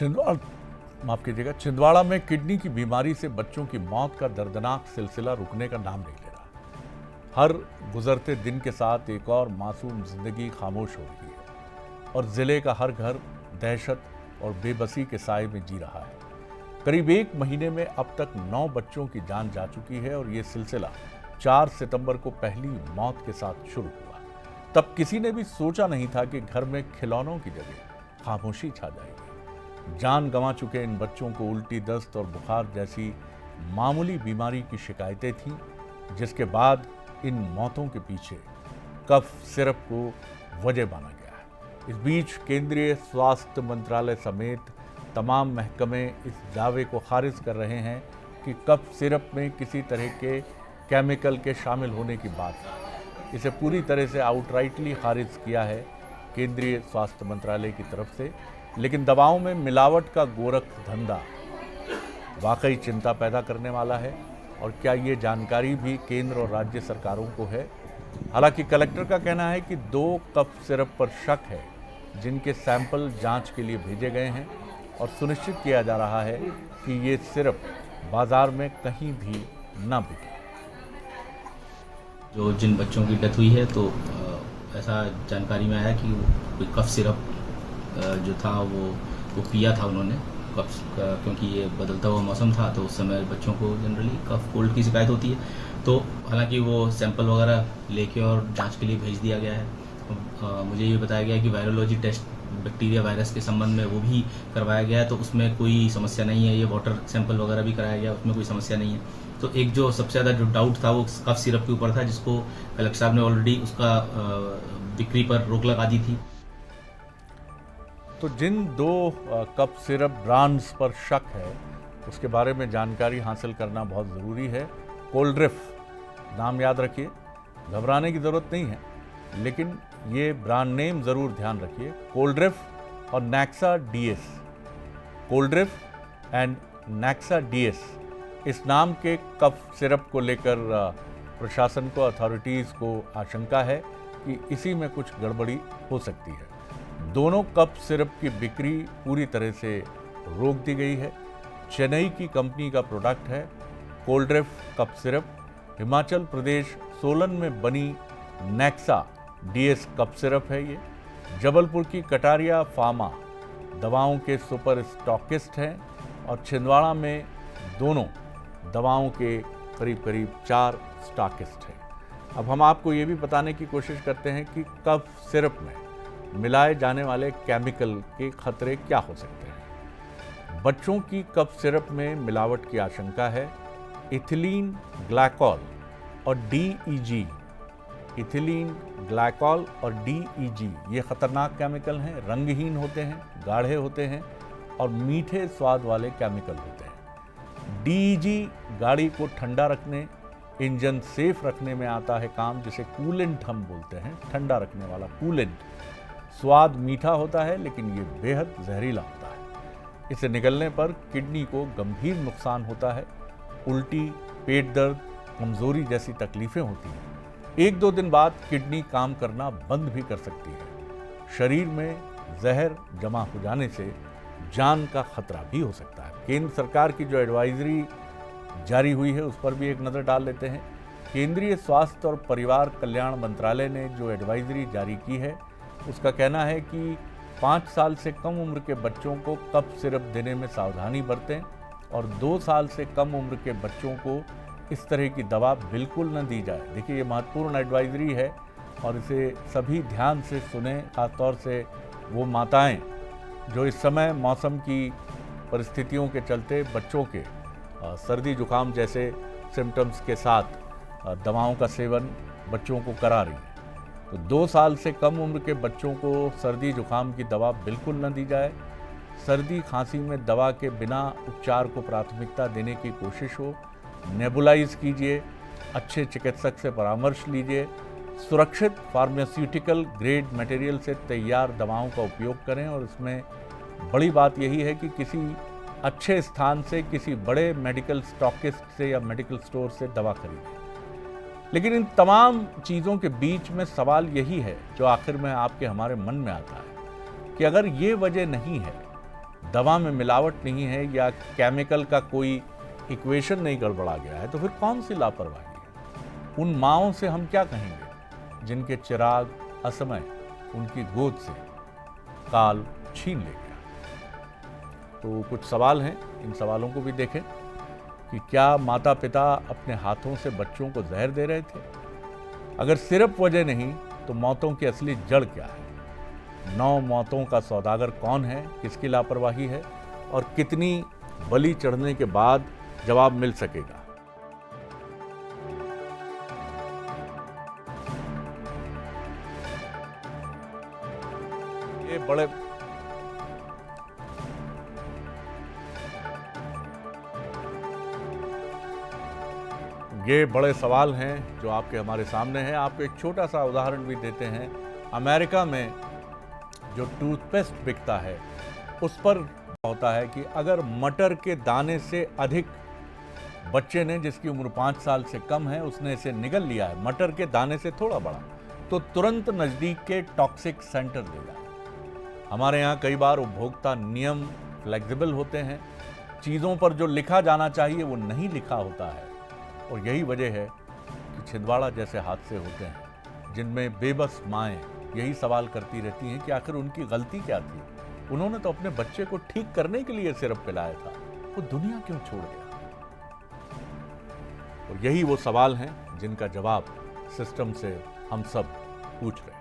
छिंदवाड़ा माफ कीजिएगा, छिंदवाड़ा में किडनी की बीमारी से बच्चों की मौत का दर्दनाक सिलसिला रुकने का नाम नहीं ले रहा। हर गुजरते दिन के साथ एक और मासूम जिंदगी खामोश हो रही है और जिले का हर घर दहशत और बेबसी के साए में जी रहा है। करीब 1 महीने में अब तक 9 बच्चों की जान जा चुकी है और ये सिलसिला 4 सितंबर को पहली मौत के साथ शुरू हुआ। तब किसी ने भी सोचा नहीं था कि घर में खिलौनों की जगह खामोशी छा जाएगी। जान गंवा चुके इन बच्चों को उल्टी, दस्त और बुखार जैसी मामूली बीमारी की शिकायतें थीं, जिसके बाद इन मौतों के पीछे कफ सिरप को वजह माना गया है। इस बीच केंद्रीय स्वास्थ्य मंत्रालय समेत तमाम महकमे इस दावे को खारिज कर रहे हैं कि कफ सिरप में किसी तरह के केमिकल के शामिल होने की बात है। इसे पूरी तरह से आउटराइटली खारिज किया है केंद्रीय स्वास्थ्य मंत्रालय की तरफ से। लेकिन दवाओं में मिलावट का गोरख धंधा वाकई चिंता पैदा करने वाला है और क्या ये जानकारी भी केंद्र और राज्य सरकारों को है? हालांकि कलेक्टर का कहना है कि 2 कफ सिरप पर शक है, जिनके सैंपल जांच के लिए भेजे गए हैं और सुनिश्चित किया जा रहा है कि ये सिरप बाजार में कहीं भी न बिके। जो जिन बच्चों की डेथ हुई है तो ऐसा जानकारी में आया कि कोई कफ सिरप जो था वो पिया था उन्होंने कफ, क्योंकि ये बदलता हुआ मौसम था तो उस समय बच्चों को जनरली कफ कोल्ड की शिकायत होती है। तो हालांकि वो सैंपल वगैरह लेके और जांच के लिए भेज दिया गया है। मुझे ये बताया गया कि वायरोलॉजी टेस्ट बैक्टीरिया वायरस के संबंध में वो भी करवाया गया है, तो उसमें कोई समस्या नहीं है। ये वाटर सैंपल वगैरह भी कराया गया, उसमें कोई समस्या नहीं है। तो एक जो सबसे ज़्यादा जो डाउट था वो कफ सिरप के ऊपर था, जिसको कलेक्टर साहब ने ऑलरेडी उसका बिक्री पर रोक लगा दी थी। तो जिन 2 कफ सिरप ब्रांड्स पर शक है उसके बारे में जानकारी हासिल करना बहुत ज़रूरी है। कोल्ड्रिफ नाम याद रखिए, घबराने की ज़रूरत नहीं है, लेकिन ये ब्रांड नेम ज़रूर ध्यान रखिए। कोल्ड्रिफ और Nexa DS, Coldrif and Nexa DS, इस नाम के कफ सिरप को लेकर प्रशासन को, अथॉरिटीज़ को आशंका है कि इसी में कुछ गड़बड़ी हो सकती है। दोनों कफ सिरप की बिक्री पूरी तरह से रोक दी गई है। चेन्नई की कंपनी का प्रोडक्ट है कोल्ड्रिफ कफ सिरप। हिमाचल प्रदेश सोलन में बनी नैक्सा डीएस कफ सिरप है ये। जबलपुर की कटारिया फार्मा दवाओं के सुपर स्टॉकिस्ट हैं और छिंदवाड़ा में दोनों दवाओं के करीब करीब 4 स्टॉकिस्ट हैं। अब हम आपको ये भी बताने की कोशिश करते हैं कि कफ सिरप में मिलाए जाने वाले केमिकल के खतरे क्या हो सकते हैं। बच्चों की कफ सिरप में मिलावट की आशंका है। इथिलीन ग्लाइकॉल और डीईजी, इथिलीन ग्लाइकॉल और डीईजी ये खतरनाक केमिकल हैं। रंगहीन होते हैं, गाढ़े होते हैं और मीठे स्वाद वाले केमिकल होते हैं। डीईजी गाड़ी को ठंडा रखने, इंजन सेफ रखने में आता है काम, जिसे कूलेंट हम बोलते हैं, ठंडा रखने वाला कूलेंट। स्वाद मीठा होता है लेकिन ये बेहद जहरीला होता है। इसे निगलने पर किडनी को गंभीर नुकसान होता है। उल्टी, पेट दर्द, कमजोरी जैसी तकलीफें होती हैं। 1-2 दिन बाद किडनी काम करना बंद भी कर सकती है। शरीर में जहर जमा हो जाने से जान का खतरा भी हो सकता है। केंद्र सरकार की जो एडवाइजरी जारी हुई है उस पर भी एक नज़र डाल लेते हैं। केंद्रीय स्वास्थ्य और परिवार कल्याण मंत्रालय ने जो एडवाइजरी जारी की है उसका कहना है कि 5 साल से कम उम्र के बच्चों को कफ सिरप देने में सावधानी बरतें और 2 साल से कम उम्र के बच्चों को इस तरह की दवा बिल्कुल न दी जाए। देखिए, ये महत्वपूर्ण एडवाइजरी है और इसे सभी ध्यान से सुने, खासतौर से वो माताएं जो इस समय मौसम की परिस्थितियों के चलते बच्चों के सर्दी जुकाम जैसे सिम्टम्स के साथ दवाओं का सेवन बच्चों को करा रही हैं। तो 2 साल से कम उम्र के बच्चों को सर्दी जुकाम की दवा बिल्कुल न दी जाए। सर्दी खांसी में दवा के बिना उपचार को प्राथमिकता देने की कोशिश हो। नेबुलाइज कीजिए, अच्छे चिकित्सक से परामर्श लीजिए, सुरक्षित फार्मास्यूटिकल ग्रेड मटेरियल से तैयार दवाओं का उपयोग करें और इसमें बड़ी बात यही है कि किसी अच्छे स्थान से, किसी बड़े मेडिकल स्टॉकिस्ट से या मेडिकल स्टोर से दवा खरीदें। लेकिन इन तमाम चीज़ों के बीच में सवाल यही है जो आखिर में आपके हमारे मन में आता है कि अगर ये वजह नहीं है दवा में मिलावट नहीं है या केमिकल का कोई इक्वेशन नहीं गड़बड़ा गया है, तो फिर कौन सी लापरवाही है? उन माँओं से हम क्या कहेंगे जिनके चिराग असमय उनकी गोद से काल छीन ले गया? तो कुछ सवाल हैं, इन सवालों को भी देखें कि क्या माता पिता अपने हाथों से बच्चों को जहर दे रहे थे? अगर सिर्फ वजह नहीं तो मौतों की असली जड़ क्या है? 9 मौतों का सौदागर कौन है, किसकी लापरवाही है और कितनी बलि चढ़ने के बाद जवाब मिल सकेगा? ये बड़े सवाल हैं जो आपके हमारे सामने हैं। आपको एक छोटा सा उदाहरण भी देते हैं। अमेरिका में जो टूथपेस्ट बिकता है उस पर होता है कि अगर मटर के दाने से अधिक बच्चे ने, जिसकी उम्र 5 साल से कम है, उसने इसे निगल लिया है, मटर के दाने से थोड़ा बड़ा, तो तुरंत नज़दीक के टॉक्सिक सेंटर ले जाए। हमारे यहाँ कई बार उपभोक्ता नियम फ्लेक्सिबल होते हैं, चीज़ों पर जो लिखा जाना चाहिए वो नहीं लिखा होता है, और यही वजह है कि छिंदवाड़ा जैसे हादसे होते हैं जिनमें बेबस माएँ यही सवाल करती रहती हैं कि आखिर उनकी गलती क्या थी? उन्होंने तो अपने बच्चे को ठीक करने के लिए सिरप पिलाया था, वो दुनिया क्यों छोड़ गया? और यही वो सवाल हैं जिनका जवाब सिस्टम से हम सब पूछ रहे हैं।